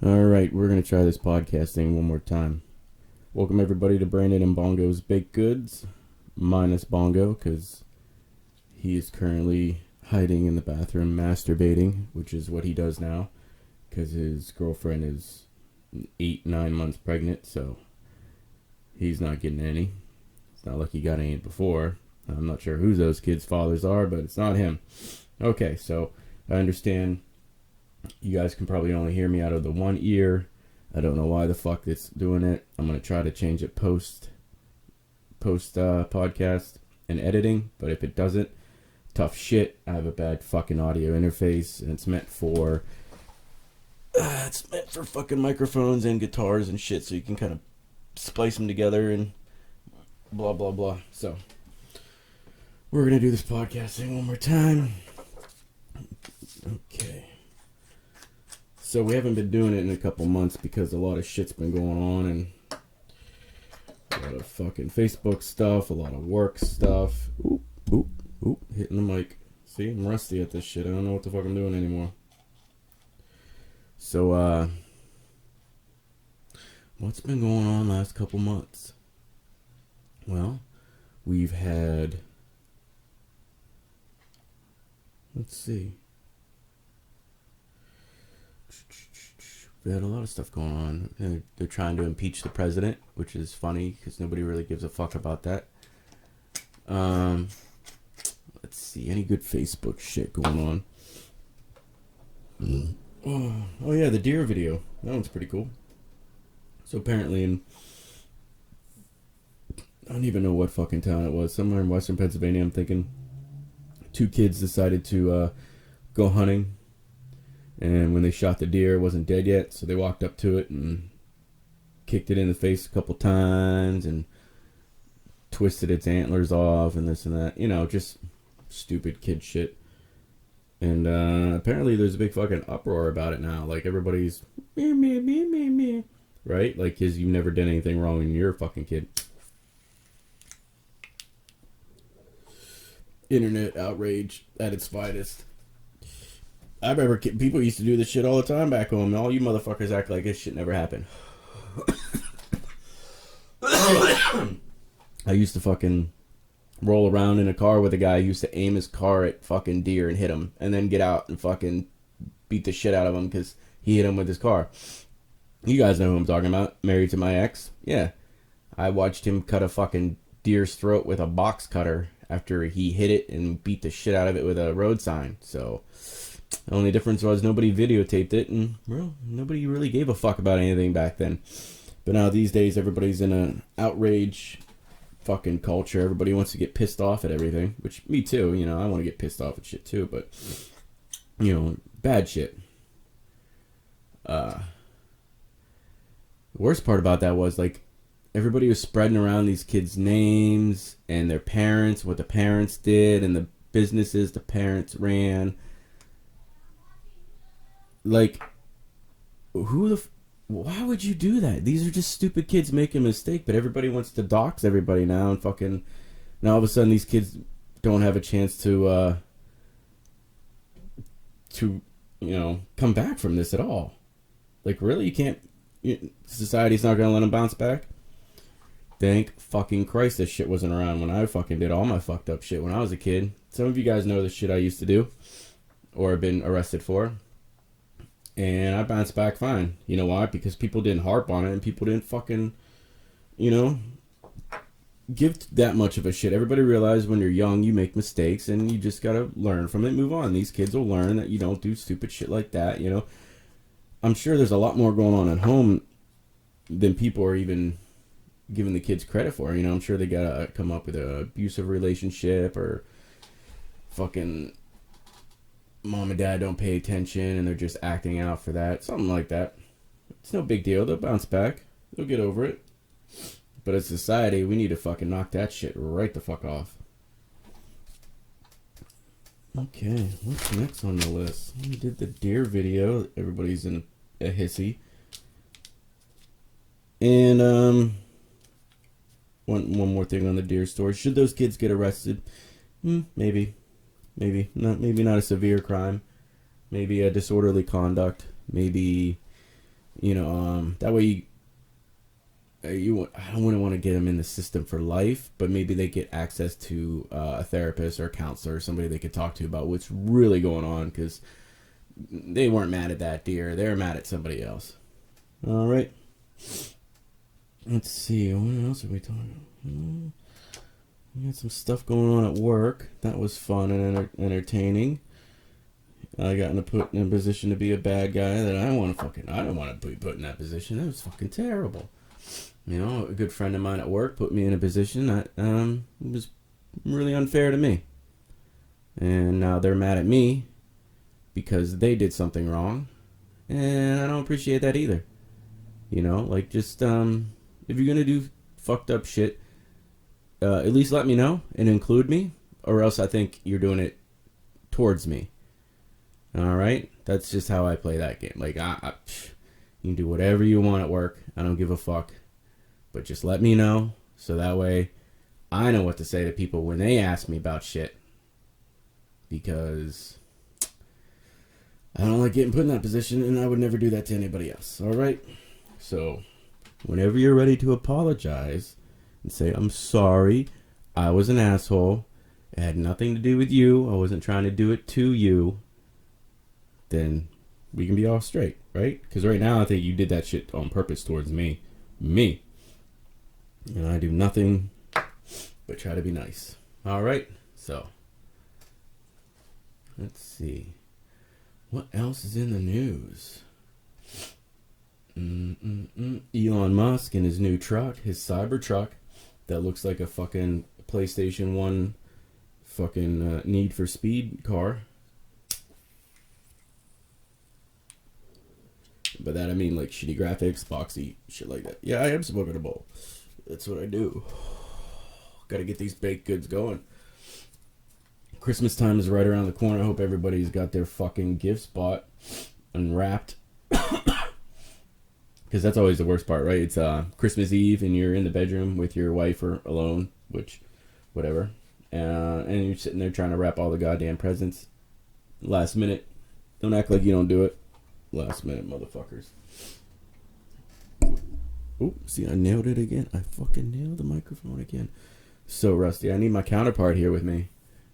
Alright, we're going to try this podcast thing one more time. Welcome everybody to Brandon and Bongo's Baked Goods, minus Bongo, because he is currently hiding in the bathroom masturbating, which is what he does now, because his girlfriend is 8-9 months pregnant, so he's not getting any. It's not like he got any before. I'm not sure who those kids' fathers are, but it's not him. Okay, so I understand you guys can probably only hear me out of the one ear. I don't know why the fuck it's doing it. I'm going to try to change it post podcast and editing, but if it doesn't, tough shit. I have a bad fucking audio interface, and it's meant for fucking microphones and guitars and shit, so you can kind of splice them together and blah blah blah. So we're going to do this podcast thing one more time. Okay. So we haven't been doing it in a couple months because a lot of shit's been going on, and a lot of fucking Facebook stuff, a lot of work stuff. Oop, oop, oop, hitting the mic. See, I'm rusty at this shit. I don't know what the fuck I'm doing anymore. So, what's been going on last couple months? Well, we've had, let's see. We had a lot of stuff going on. They're trying to impeach the president, which is funny because nobody really gives a fuck about that. Let's see, any good Facebook shit going on? Oh yeah, the deer video. That one's pretty cool. So apparently I don't even know what fucking town it was. Somewhere in western Pennsylvania, I'm thinking. 2 kids decided to go hunting. And when they shot the deer, it wasn't dead yet, so they walked up to it and kicked it in the face a couple times and twisted its antlers off and this and that. You know, just stupid kid shit. And apparently there's a big fucking uproar about it now. Like, everybody's me, right? Like, because you've never done anything wrong when you're a fucking kid. Internet outrage at its finest. I remember people used to do this shit all the time back home. All you motherfuckers act like this shit never happened. I used to fucking roll around in a car with a guy who used to aim his car at fucking deer and hit him, and then get out and fucking beat the shit out of him because he hit him with his car. You guys know who I'm talking about. Married to my ex. Yeah. I watched him cut a fucking deer's throat with a box cutter after he hit it and beat the shit out of it with a road sign. So the only difference was nobody videotaped it, and, well, nobody really gave a fuck about anything back then. But now these days, everybody's in an outrage fucking culture. Everybody wants to get pissed off at everything, which, me too, you know, I want to get pissed off at shit too, but, you know, bad shit. The worst part about that was, like, everybody was spreading around these kids' names and their parents, what the parents did, and the businesses the parents ran. Like, why would you do that? These are just stupid kids making a mistake, but everybody wants to dox everybody now, and fucking, now all of a sudden these kids don't have a chance to, you know, come back from this at all. Like, really? You can't, society's not gonna let them bounce back? Thank fucking Christ this shit wasn't around when I fucking did all my fucked up shit when I was a kid. Some of you guys know the shit I used to do, or have been arrested for. And I bounced back fine. You know why? Because people didn't harp on it, and people didn't fucking, you know, give that much of a shit. Everybody realized when you're young, you make mistakes, and you just gotta learn from it, move on. These kids will learn that you don't do stupid shit like that, you know. I'm sure there's a lot more going on at home than people are even giving the kids credit for. You know, I'm sure they gotta come up with an abusive relationship, or fucking mom and dad don't pay attention and they're just acting out for that. Something like that. It's no big deal. They'll bounce back. They'll get over it. But as a society, we need to fucking knock that shit right the fuck off. Okay, what's next on the list? We did the deer video. Everybody's in a hissy. And, one more thing on the deer story. Should those kids get arrested? Maybe. Maybe not a severe crime. Maybe a disorderly conduct. Maybe You know, that way I wouldn't want to get them in the system for life, but maybe they get access to a therapist or a counselor or somebody they could talk to about what's really going on, because they weren't mad at that deer. They were mad at somebody else. All right. Let's see. What else are we talking about? We had some stuff going on at work. That was fun and entertaining. I got put in a position to be a bad guy that I don't want to be put in that position. That was fucking terrible. You know, a good friend of mine at work put me in a position that was really unfair to me. And now they're mad at me because they did something wrong. And I don't appreciate that either. You know, like, just, if you're going to do fucked up shit, at least let me know and include me, or else I think you're doing it towards me. All right? That's just how I play that game. Like, you can do whatever you want at work. I don't give a fuck. But just let me know, so that way I know what to say to people when they ask me about shit. Because I don't like getting put in that position, and I would never do that to anybody else. All right? So, whenever you're ready to apologize and say, I'm sorry, I was an asshole, it had nothing to do with you, I wasn't trying to do it to you, then we can be all straight, right? Because right now I think you did that shit on purpose towards me. And I do nothing but try to be nice. All right? So, let's see. What else is in the news? Elon Musk and his new truck, his cyber truck, that looks like a fucking PlayStation 1 fucking Need for Speed car. By that I mean like shitty graphics, boxy, shit like that. Yeah, I am smoking a bowl. That's what I do. Gotta get these baked goods going. Christmas time is right around the corner. I hope everybody's got their fucking gifts bought, unwrapped. Because that's always the worst part, right? It's Christmas Eve and you're in the bedroom with your wife or alone, which, whatever. And you're sitting there trying to wrap all the goddamn presents. Last minute. Don't act like you don't do it. Last minute, motherfuckers. Oh, see, I nailed it again. I fucking nailed the microphone again. So rusty. I need my counterpart here with me.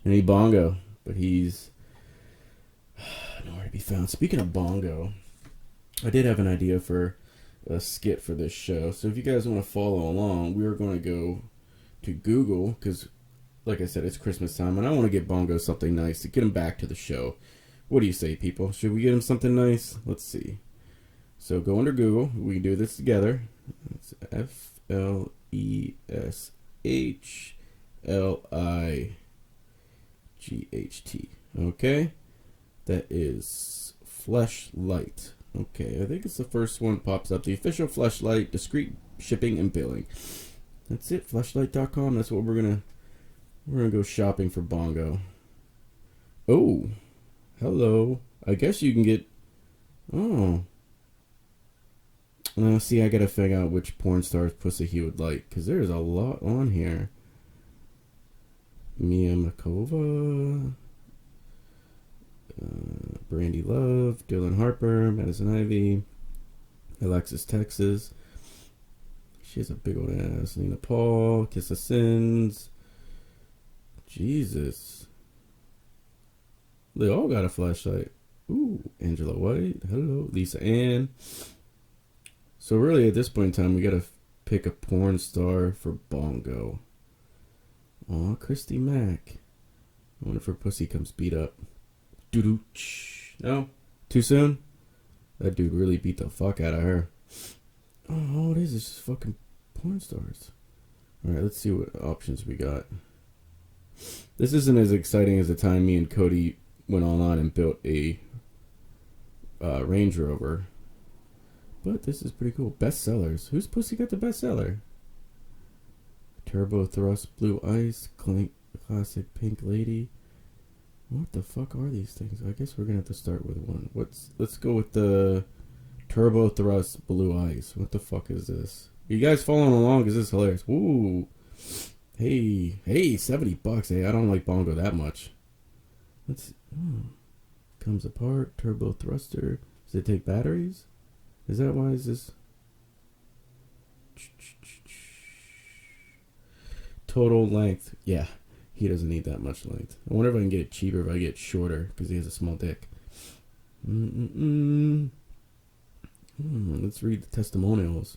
I need Bongo, but he's nowhere to be found. Speaking of Bongo, I did have an idea for a skit for this show. So if you guys want to follow along, we are going to go to Google, because, like I said, it's Christmas time, and I want to get Bongo something nice to get him back to the show. What do you say, people? Should we get him something nice? Let's see. So go under Google. We can do this together. It's FleashLight. Okay? That is FleashLight. Okay, I think it's the first one pops up. The official FleashLight, discreet shipping and billing. That's it, FleashLight.com. That's what we're gonna go shopping for Bongo. Oh, hello. I guess you can get. Oh. Now, see, I gotta figure out which porn star's pussy he would like, because there's a lot on here. Mia Makova, Brandy Love, Dylan Harper, Madison Ivy, Alexis Texas. She has a big old ass. Nina Paul, Kiss of Sins. Jesus. They all got a flashlight. Ooh, Angela White. Hello. Lisa Ann. So really, at this point in time, we gotta pick a porn star for Bongo. Aw, Christy Mack. I wonder if her pussy comes beat up. Doo-doo-ch. No? Too soon? That dude really beat the fuck out of her. Oh, all it is just fucking porn stars. Alright, let's see what options we got. This isn't as exciting as the time me and Cody went online and built a Range Rover. But this is pretty cool. Bestsellers. Whose pussy got the bestseller? Turbo Thrust Blue Ice. Classic Pink Lady. What the fuck are these things? I guess we're gonna have to start with one. Let's go with the Turbo Thrust Blue Ice. What the fuck is this? Are you guys following along? Because this is hilarious. Ooh. Hey, $70. Hey, I don't like Bongo that much. Let's. Comes apart. Turbo thruster. Does it take batteries? Is that why is this? Total length. Yeah, he doesn't need that much length. I wonder if I can get it cheaper if I get it shorter because he has a small dick. Let's read the testimonials.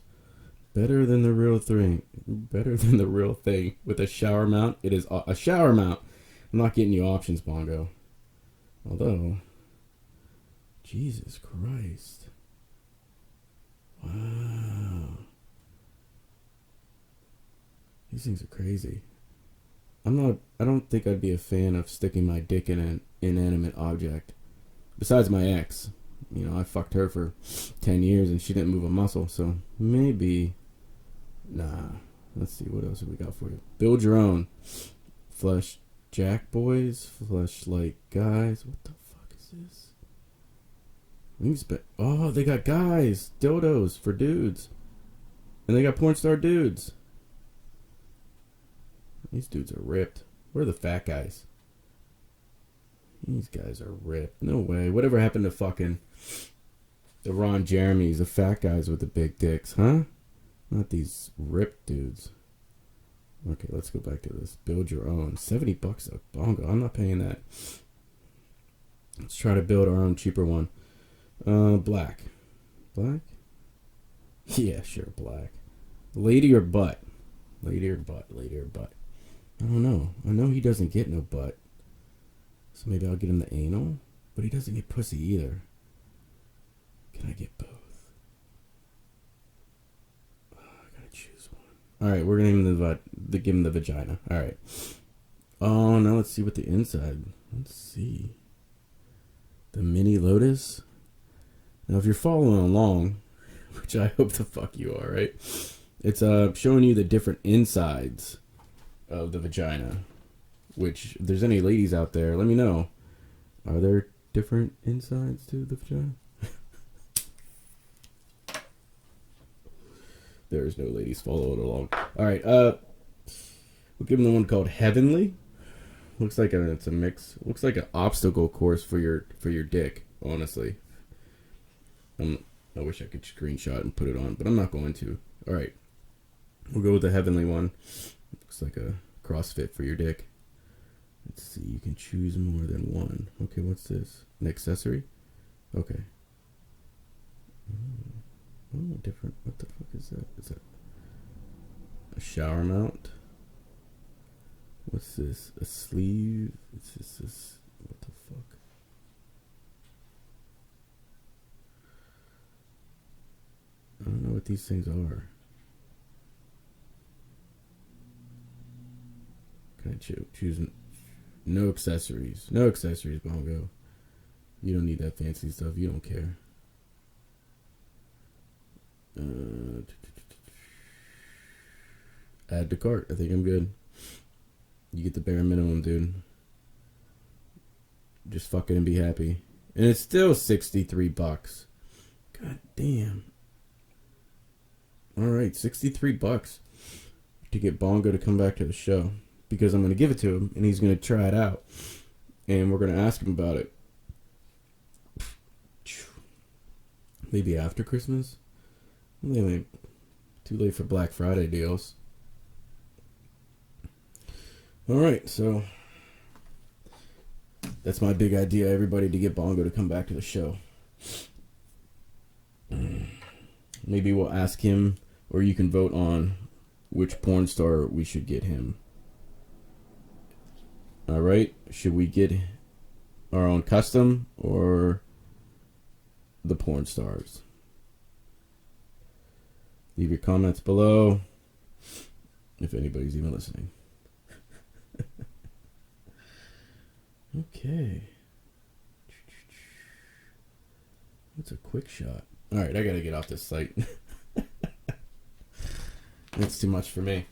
Better than the real thing. Better than the real thing. With a shower mount. It is a shower mount. I'm not getting you options, Bongo. Although, Jesus Christ. Wow. These things are crazy. I don't think I'd be a fan of sticking my dick in an inanimate object. Besides my ex. You know, I fucked her for 10 years and she didn't move a muscle, so maybe. Nah. Let's see, what else have we got for you? Build your own. Flush Jack Boys. FleashLight Guys. What the fuck is this? Oh, they got guys. Dildos for dudes. And they got porn star dudes. These dudes are ripped. Where are the fat guys? These guys are ripped. No way. Whatever happened to fucking the Ron Jeremys, the fat guys with the big dicks, huh? Not these ripped dudes. Okay, let's go back to this. Build your own. $70 a bongo. I'm not paying that. Let's try to build our own cheaper one. Black. Black? Yeah, sure, black. Lady or butt? Lady or butt? Lady or butt? I don't know. I know he doesn't get no butt. So maybe I'll get him the anal. But he doesn't get pussy either. Can I get both? Oh, I gotta choose one. Alright, we're gonna give him the vagina. Alright. Oh, now let's see what the inside. Let's see. The mini lotus. Now if you're following along, which I hope the fuck you are, right? It's showing you the different insides of the vagina. Which, if there's any ladies out there, let me know. Are there different insides to the vagina? There's no ladies following along. Alright, we'll give them the one called Heavenly. Looks like it's a mix. Looks like an obstacle course for your dick, honestly. I wish I could screenshot and put it on, but I'm not going to. Alright. We'll go with the Heavenly one. Looks like a CrossFit for your dick. Let's see, you can choose more than one. Okay, what's this? An accessory? Okay. Oh, different. What the fuck is that? Is that a shower mount? What's this? A sleeve? It's just this. What the fuck? I don't know what these things are. Can I choose? No accessories. No accessories, Bongo. You don't need that fancy stuff. You don't care. Add to cart. I think I'm good. You get the bare minimum, dude. Just fuck it and be happy. And it's still $63. God damn. Alright, $63 to get Bongo to come back to the show. Because I'm going to give it to him, and he's going to try it out. And we're going to ask him about it. Maybe after Christmas? Maybe too late for Black Friday deals. Alright, so that's my big idea, everybody, to get Bongo to come back to the show. Maybe we'll ask him, or you can vote on which porn star we should get him. Alright, should we get our own custom or the porn stars? Leave your comments below if anybody's even listening. Okay. What's a quick shot? Alright, I gotta get off this site. That's too much for me.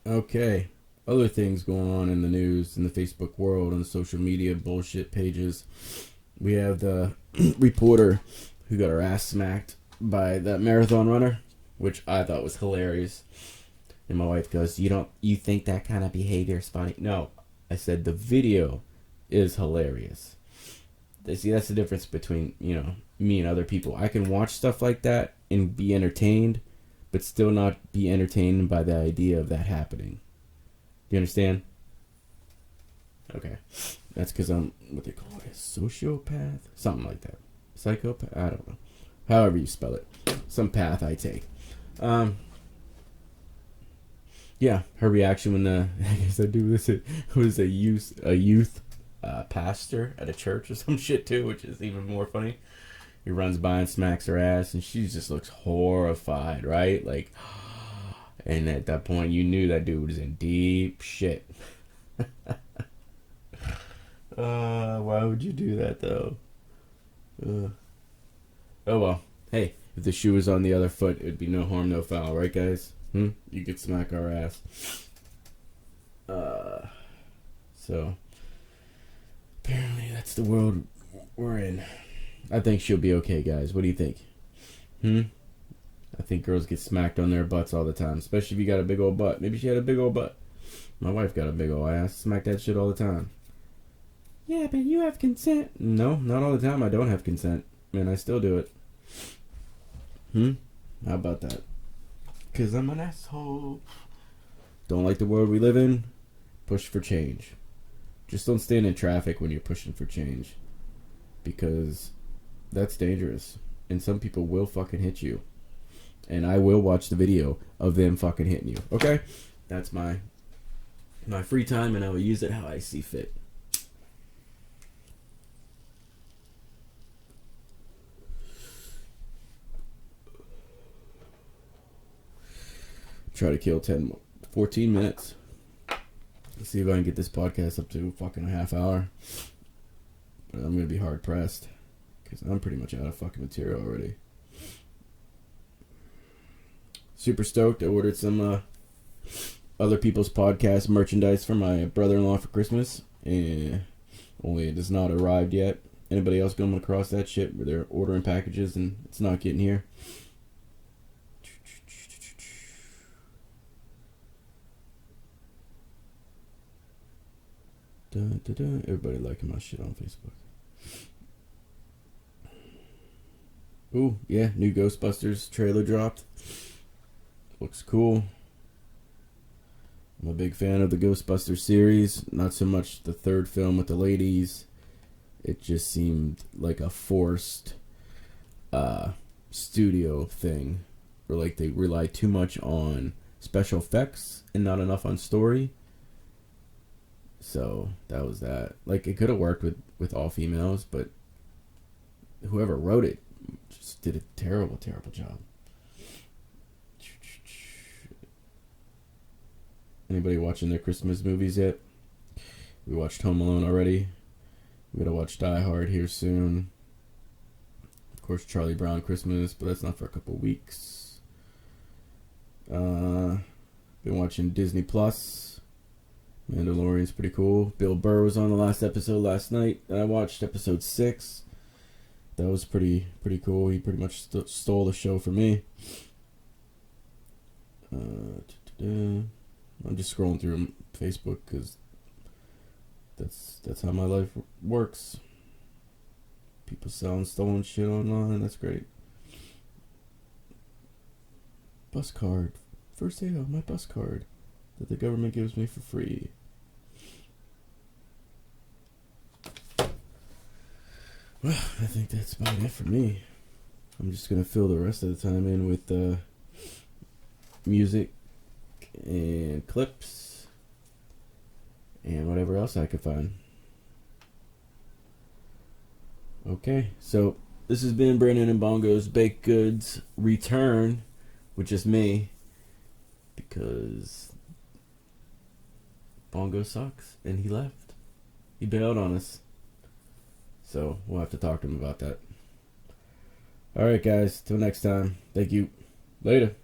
Okay, other things going on in the news, in the Facebook world, and the social media bullshit pages. We have the reporter who got her ass smacked by that marathon runner, which I thought was hilarious. And my wife goes, you think that kind of behavior is funny? No, I said the video is hilarious. See, that's the difference between, me and other people. I can watch stuff like that and be entertained, but still not be entertained by the idea of that happening. Do you understand? Okay. That's because I'm, what they call it, a sociopath? Something like that. Psychopath? I don't know. However you spell it. Some path I take. Yeah, her reaction when I guess I do this, it was a youth pastor at a church or some shit too, which is even more funny. He runs by and smacks her ass, and she just looks horrified, right? Like, and at that point, you knew that dude was in deep shit. Why would you do that though? Oh well. Hey, if the shoe was on the other foot, it'd be no harm, no foul, right, guys? You could smack our ass. So apparently that's the world we're in. I think she'll be okay, guys. What do you think? I think girls get smacked on their butts all the time, especially if you got a big old butt. Maybe she had a big old butt. My wife got a big old ass. Smack that shit all the time. Yeah, but you have consent. No, not all the time. I don't have consent. Man, I still do it. How about that? Because I'm an asshole. Don't like the world we live in? Push for change. Just don't stand in traffic when you're pushing for change. Because that's dangerous. And some people will fucking hit you. And I will watch the video of them fucking hitting you. Okay? That's my free time, and I will use it how I see fit. Try to kill 14 minutes. Let's see if I can get this podcast up to fucking a half hour. But I'm going to be hard pressed. Because I'm pretty much out of fucking material already. Super stoked. I ordered some other people's podcast merchandise for my brother-in-law for Christmas. Only it has not arrived yet. Anybody else coming across that shit where they're ordering packages and it's not getting here? Everybody liking my shit on Facebook. Ooh, yeah, new Ghostbusters trailer dropped. Looks cool. I'm a big fan of the Ghostbusters series. Not so much the third film with the ladies. It just seemed like a forced studio thing. Or like they relied too much on special effects and not enough on story. So that was that. Like, it could have worked with all females, but whoever wrote it just did a terrible, terrible job. Anybody watching their Christmas movies yet? We watched Home Alone already. We gotta watch Die Hard here soon. Of course, Charlie Brown Christmas, but that's not for a couple weeks. Been watching Disney Plus. Mandalorian's pretty cool. Bill Burr was on the last episode last night. And I watched episode 6. That was pretty cool. He pretty much stole the show for me. I'm just scrolling through Facebook because that's how my life works. People selling stolen shit online. That's great. Bus card. For sale, my bus card that the government gives me for free. Well, I think that's about it for me. I'm just going to fill the rest of the time in with music and clips and whatever else I could find. Okay, so this has been Brandon and Bongo's Baked Goods return with just me because Bongo sucks and he left. He bailed on us. So we'll have to talk to him about that. Alright guys, till next time. Thank you. Later.